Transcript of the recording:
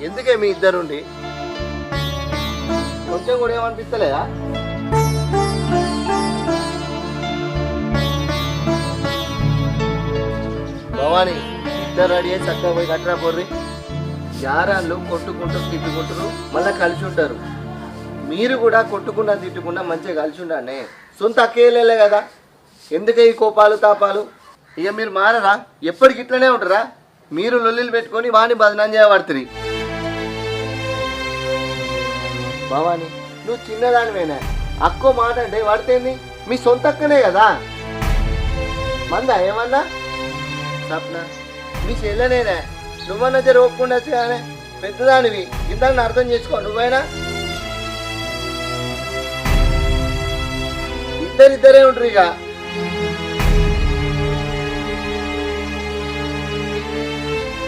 ఎందుకే మీ ఇద్దరుండి కొంచెం కూడా ఏమనిపిస్తలేదా? భవాని ఇద్దరు రెడీ అయ్యి చక్కగా పోయి కట్టరా పోర్రి. యారాళ్ళు కొట్టుకుంటారు తిట్టుకుంటారు మళ్ళీ కలిసి ఉంటారు. మీరు కూడా కొట్టుకున్నా తిట్టుకున్నా మంచిగా కలిసి ఉండండి. సొంత అక్కేయలే కదా, ఎందుకే ఈ కోపాలు తాపాలు? ఇక మీరు మారరా? ఎప్పటికి ఇట్లనే ఉంటారా? మీరు లొల్లిలు పెట్టుకొని వాణి బదనాం చేయబడుతుంది. భవాని నువ్వు చిన్నదానివేనా? అక్కో మాట అంటే పడితేంది? మీ సొంత అక్కనే కదా. మందా ఏమన్నా? సప్న మీ చెల్లెనేనా? నువ్వన్నా జర ఒప్పుకుండా వచ్చానే, పెద్దదానివి ఇందాక అర్థం చేసుకో. నువ్వైనా ఇద్దరిద్దరే ఉంటారు ఇక.